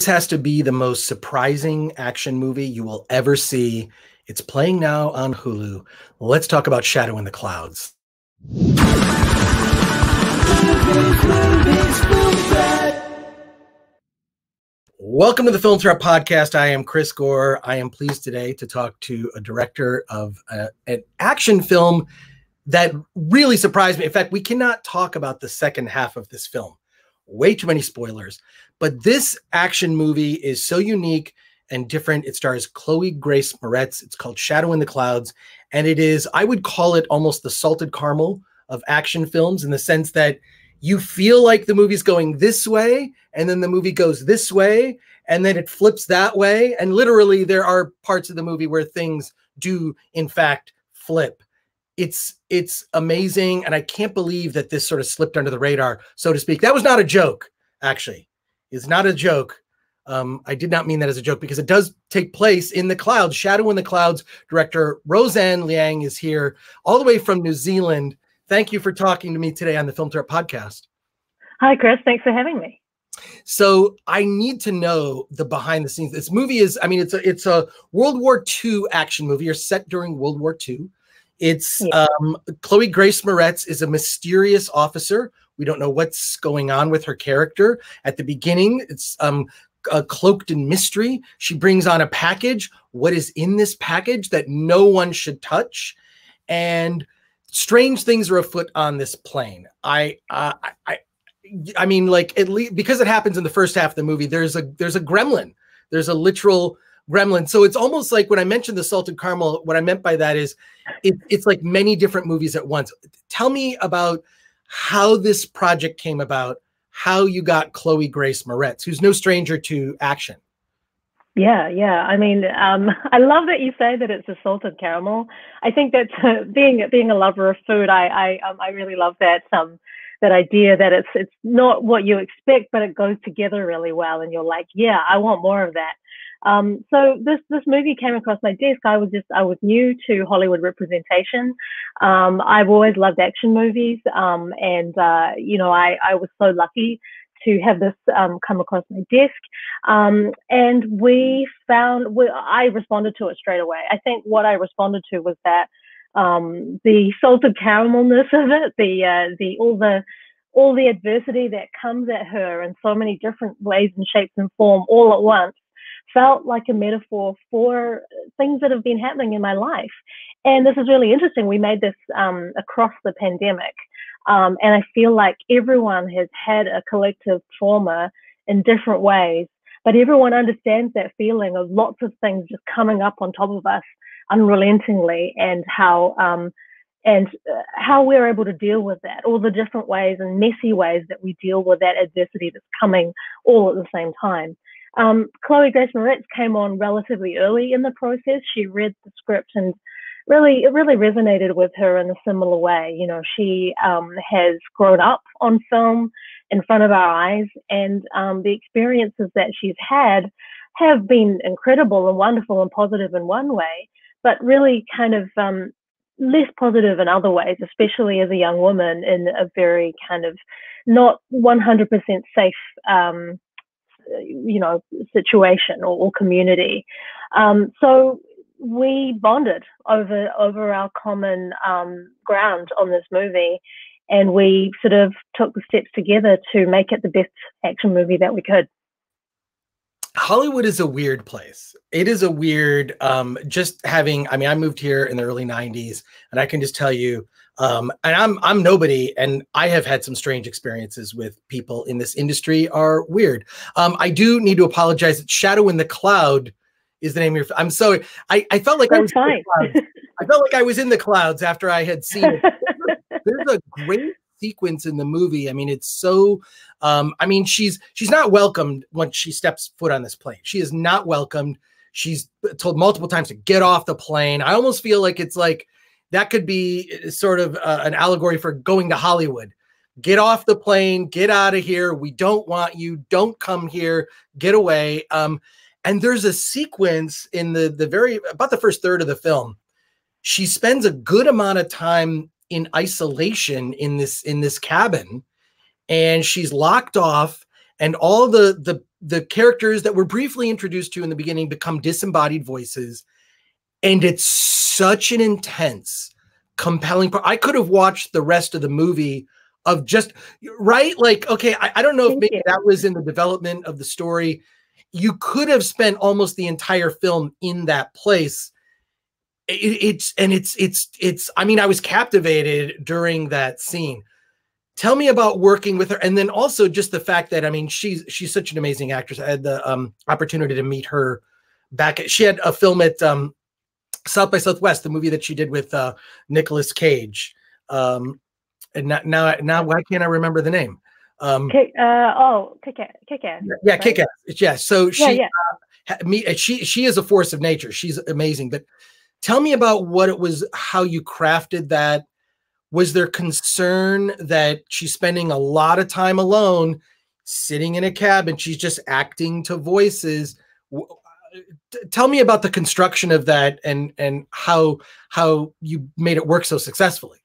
has to be the most surprising action movie you will ever see. It's playing now on Hulu. Let's talk about Shadow in the Clouds. Welcome to the Film Threat Podcast. I am Chris Gore. I am pleased today to talk to a director of an action film that really surprised me. In fact, we cannot talk about the second half of this film. Way too many spoilers. But this action movie is so unique and different. It stars Chloë Grace Moretz. It's called Shadow in the Clouds. And it is, I would call it almost the salted caramel of action films, in the sense that you feel like the movie's going this way, and then the movie goes this way, and then it flips that way. And literally there are parts of the movie where things do in fact flip. It's amazing. And I can't believe that this sort of slipped under the radar, so to speak. That was not a joke, actually. It's not a joke. I did not mean that as a joke, because it does take place in the clouds. Shadow in the Clouds director Roseanne Liang is here all the way from New Zealand. Thank you for talking to me today on the Film Threat Podcast. Hi, Chris. Thanks for having me. So I need to know the behind the scenes. This movie is, I mean, it's a World War II action movie, or set during World War II. It's Chloë Grace Moretz is a mysterious officer. We don't know what's going on with her character. At the beginning, it's cloaked in mystery. She brings on a package. What is in this package that no one should touch? And strange things are afoot on this plane. I mean, like, at least because it happens in the first half of the movie, there's a gremlin. There's a literal gremlin. So it's almost like when I mentioned the salted caramel, what I meant by that is it's like many different movies at once. Tell me about how this project came about, how you got Chloë Grace Moretz, who's no stranger to action. Yeah. I mean, I love that you say that it's a salted caramel. I think that being a lover of food, I really love that that idea that it's not what you expect, but it goes together really well, and you're like, yeah, I want more of that. So this movie came across my desk. I was new to Hollywood representation. I've always loved action movies. And you know, I was so lucky to have this come across my desk. And I responded to it straight away. I think what I responded to was that the salted caramelness of it, all the adversity that comes at her in so many different ways and shapes and form all at once, felt like a metaphor for things that have been happening in my life. And this is really interesting. We made this across the pandemic. And I feel like everyone has had a collective trauma in different ways, but everyone understands that feeling of lots of things just coming up on top of us unrelentingly, and how we're able to deal with that, all the different ways and messy ways that we deal with that adversity that's coming all at the same time. Chloë Grace Moretz came on relatively early in the process. She read the script, and it really resonated with her in a similar way. You know, she has grown up on film in front of our eyes, and the experiences that she's had have been incredible and wonderful and positive in one way, but really kind of less positive in other ways, especially as a young woman in a very kind of not 100% safe you know, situation or community. So we bonded over our common ground on this movie, and we sort of took the steps together to make it the best action movie that we could. Hollywood is a weird place. It is a weird, just having, I mean, I moved here in the early 90s, and I can just tell you, and I'm nobody, and I have had some strange experiences with people in this industry are weird. I do need to apologize that Shadow in the Cloud is the name of your, I'm sorry. I felt like I was in the clouds. I felt like I was in the clouds after I had seen it. There's a great sequence in the movie. I mean, it's so, I mean, she's not welcomed once she steps foot on this plane. She is not welcomed. She's told multiple times to get off the plane. I almost feel like it's like, that could be sort of an allegory for going to Hollywood. Get off the plane, get out of here. We don't want you. Don't come here. Get away. And there's a sequence in about the first third of the film. She spends a good amount of time in isolation in this cabin, and she's locked off. and all the characters that were briefly introduced to in the beginning become disembodied voices. And it's such an intense, compelling part. I could have watched the rest of the movie of just, right? Like, okay, I don't know if maybe that was in the development of the story. You could have spent almost the entire film in that place. I mean, I was captivated during that scene. Tell me about working with her. And then also just the fact that, I mean, she's such an amazing actress. I had the opportunity to meet her she had a film at South by Southwest, the movie that she did with Nicolas Cage. And now why can't I remember the name? Kick-Ass. Yeah, right? Kick-Ass. Yeah. So she is a force of nature. She's amazing. But tell me about what it was, how you crafted that. Was there concern that she's spending a lot of time alone, sitting in a cabin, she's just acting to voices? Tell me about the construction of that and how you made it work so successfully.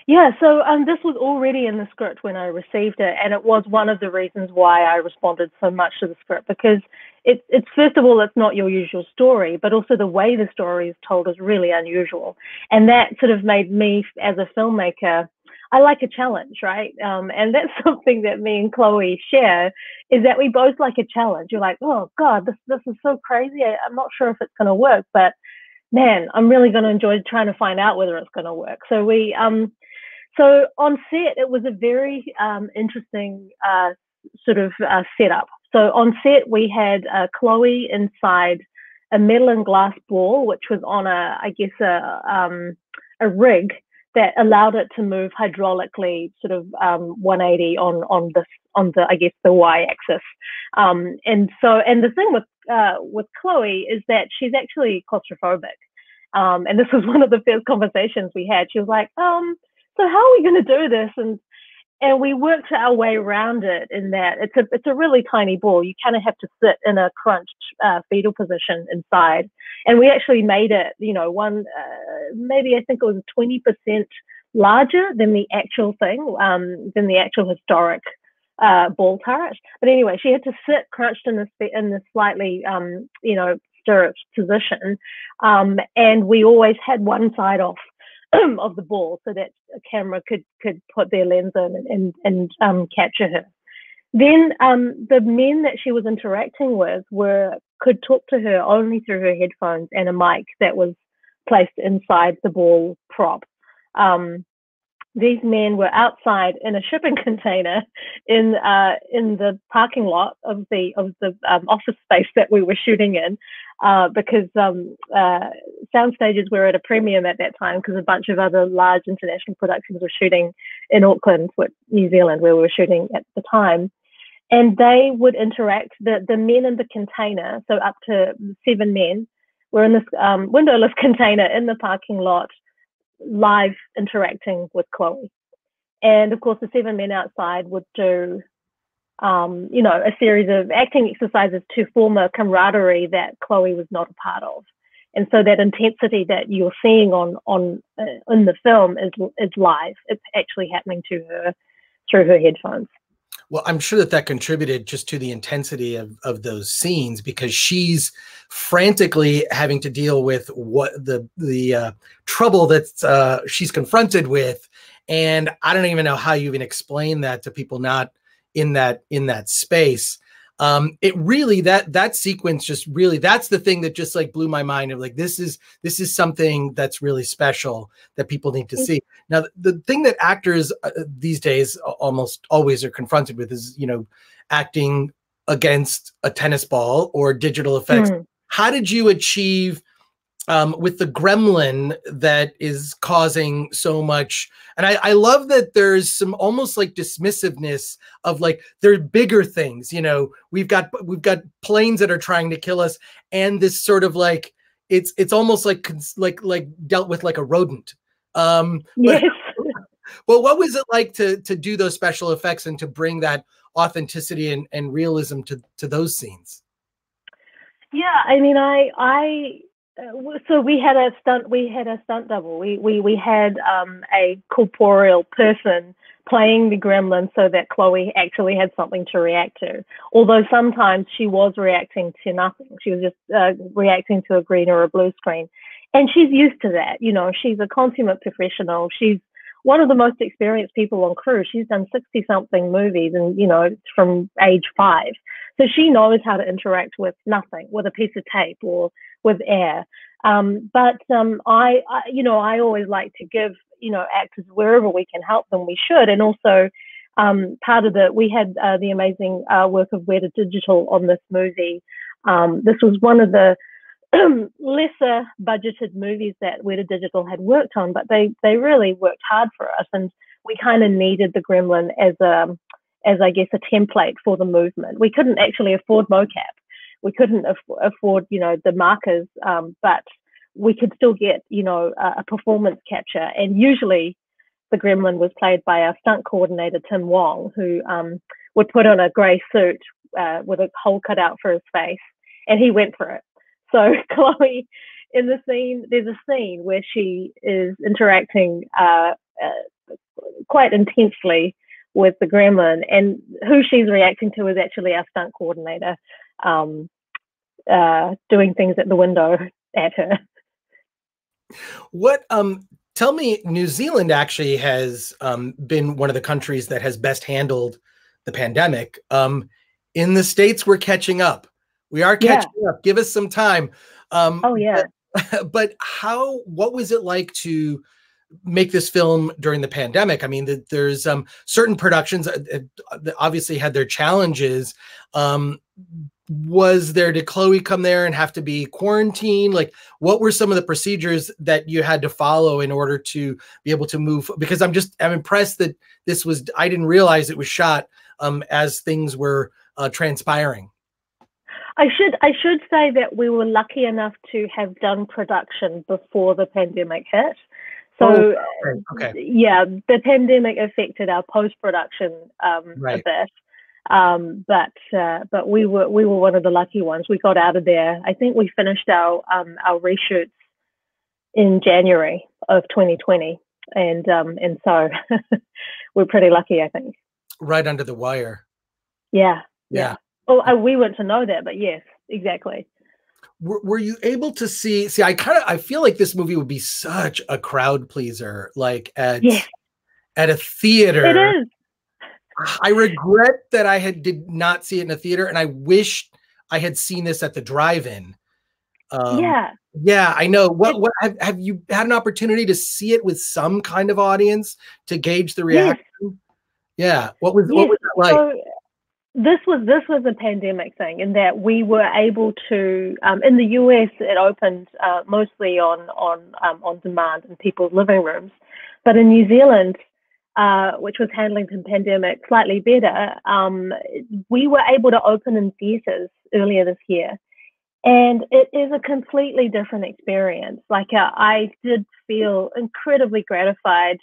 Yeah, so this was already in the script when I received it, and it was one of the reasons why I responded so much to the script, because it's first of all, it's not your usual story, but also the way the story is told is really unusual, and that sort of made me, as a filmmaker, I like a challenge, right? And that's something that me and Chloe share, is that we both like a challenge. You're like, oh God, this is so crazy. I'm not sure if it's going to work, but man, I'm really going to enjoy trying to find out whether it's going to work. So so on set, it was a very interesting sort of setup. So on set, we had Chloe inside a metal and glass ball, which was on a rig that allowed it to move hydraulically, sort of 180 on the I guess the y-axis. And the thing with Chloe is that she's actually claustrophobic. And this was one of the first conversations we had. She was like, so how are we going to do this? And we worked our way around it in that it's a really tiny ball. You kind of have to sit in a crunched fetal position inside. And we actually made it, maybe I think it was 20% larger than the actual thing, than the actual historic ball turret. But anyway, she had to sit crunched in this slightly, stirrup position. And we always had one side off of the ball so that a camera could put their lens in and capture her. Then the men that she was interacting with could talk to her only through her headphones and a mic that was placed inside the ball prop. These men were outside in a shipping container in the parking lot of the office space that we were shooting in, because sound stages were at a premium at that time because a bunch of other large international productions were shooting in Auckland, New Zealand, where we were shooting at the time. And they would interact, the men in the container, so up to 7 men, were in this windowless container in the parking lot, live interacting with Chloe. And of course, the 7 men outside would do, a series of acting exercises to form a camaraderie that Chloe was not a part of. And so that intensity that you're seeing in the film is live. It's actually happening to her through her headphones. Well, I'm sure that contributed just to the intensity of those scenes, because she's frantically having to deal with what the trouble that she's confronted with. And I don't even know how you even explain that to people not in that space. It really, that sequence just really, that's the thing that just like blew my mind of like, this is something that's really special that people need to see. Now, the thing that actors these days almost always are confronted with is, acting against a tennis ball or digital effects. How did you achieve with the gremlin that is causing so much? And I love that there's some almost like dismissiveness of like, there are bigger things, we've got planes that are trying to kill us. And this sort of like, it's almost like dealt with like a rodent. Yes. Well, what was it like to do those special effects and to bring that authenticity and realism to those scenes? Yeah, I mean, so we had a stunt double. We had a corporeal person playing the gremlin so that Chloe actually had something to react to. Although sometimes she was reacting to nothing. She was just reacting to a green or a blue screen. And she's used to that. You know, she's a consummate professional. She's one of the most experienced people on crew. She's done 60-something movies and, you know, from age 5. So she knows how to interact with nothing, with a piece of tape or with air. But I always like to give, you know, actors wherever we can help them, we should. And also part of we had the amazing work of WWII Digital on this movie. This was one of the lesser budgeted movies that WWII Digital had worked on, but they really worked hard for us. And we kind of needed the gremlin as I guess, a template for the movement. We couldn't actually afford mocap. We couldn't afford, you know, the markers, but we could still get, you know, a performance capture. And usually the gremlin was played by our stunt coordinator, Tim Wong, who would put on a grey suit with a hole cut out for his face, and he went for it. So Chloe, in the scene, there's a scene where she is interacting quite intensely with the gremlin, and who she's reacting to is actually our stunt coordinator doing things at the window at her. What tell me, New Zealand actually has been one of the countries that has best handled the pandemic. In the States, we're catching up. We are catching up. Give us some time. Oh yeah. But what was it like to make this film during the pandemic? I mean, there's certain productions that obviously had their challenges. Did Chloe come there and have to be quarantined? Like, what were some of the procedures that you had to follow in order to be able to move? Because I'm impressed that I didn't realize it was shot as things were transpiring. I should say that we were lucky enough to have done production before the pandemic hit. So yeah, the pandemic affected our post-production a bit. But we were one of the lucky ones. We got out of there. I think we finished our reshoots in January of 2020, and so we're pretty lucky, I think. Right under the wire. Yeah. Oh, we weren't to know that, but yes, exactly. Were you able to see? I feel like this movie would be such a crowd pleaser, like at a theater. It is. I regret that I did not see it in a theater, and I wish I had seen this at the drive-in. Yeah, I know. What have you had an opportunity to see it with some kind of audience to gauge the reaction? Yeah. What was that like? So, this was a pandemic thing in that we were able to, in the US, it opened mostly on demand in people's living rooms, but in New Zealand, which was handling the pandemic slightly better, we were able to open in theaters earlier this year, and it is a completely different experience. Like I did feel incredibly gratified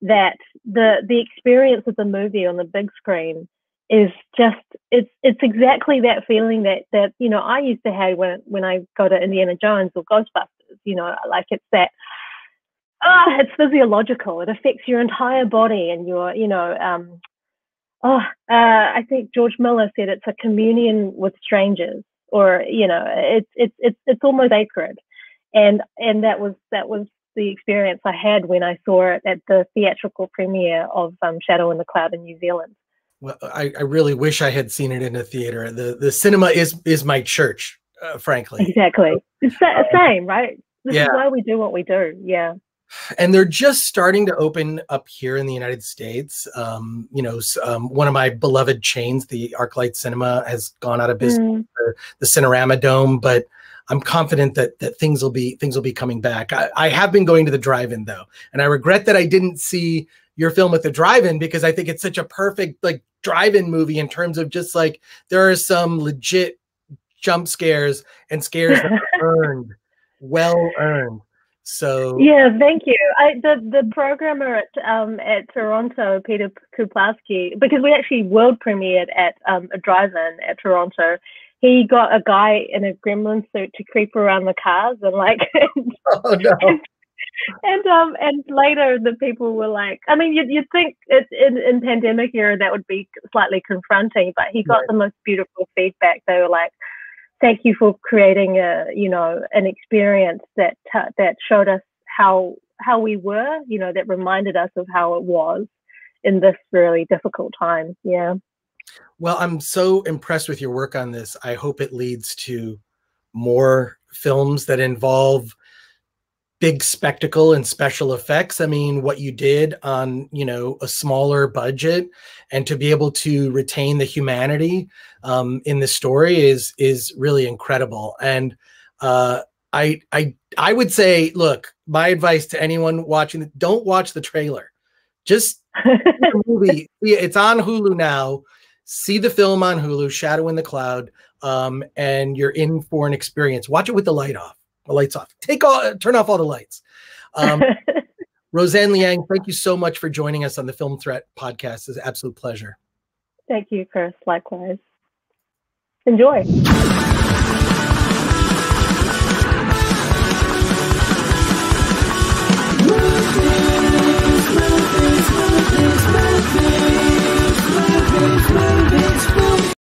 that the experience of the movie on the big screen is just it's exactly that feeling that you know I used to have when I go to Indiana Jones or Ghostbusters. You know, like it's that it's physiological. It affects your entire body and your I think George Miller said it's a communion with strangers, or you know it's almost sacred, and that was the experience I had when I saw it at the theatrical premiere of Shadow in the Cloud in New Zealand. Well, I really wish I had seen it in a theater. The cinema is my church, frankly. Exactly. It's the same, right? This is why we do what we do. Yeah. And they're just starting to open up here in the United States. One of my beloved chains, the ArcLight Cinema, has gone out of business, the Cinerama Dome, but I'm confident that things will be coming back. I have been going to the drive-in though, and I regret that I didn't see your film at the drive-in, because I think it's such a perfect like drive-in movie in terms of just like there are some legit jump scares and scares that are well earned. So yeah, thank you. The programmer at Toronto, Peter Kuplowski, because we actually world premiered at a drive-in at Toronto. He got a guy in a gremlin suit to creep around the cars and like oh no. And later the people were like, I mean, you'd think it, in pandemic era that would be slightly confronting, but he got the most beautiful feedback. They were like, thank you for creating an experience that showed us how we were, that reminded us of how it was in this really difficult time. Yeah. Well, I'm so impressed with your work on this. I hope it leads to more films that involve big spectacle and special effects. I mean, what you did on, a smaller budget and to be able to retain the humanity in the story is really incredible. And I would say, look, my advice to anyone watching, don't watch the trailer. Just the movie. It's on Hulu now. See the film on Hulu, Shadow in the Cloud, and you're in for an experience. Watch it with the lights off. Turn off all the lights. Roseanne Liang, thank you so much for joining us on the Film Threat podcast. It's an absolute pleasure. Thank you, Chris. Likewise. Enjoy.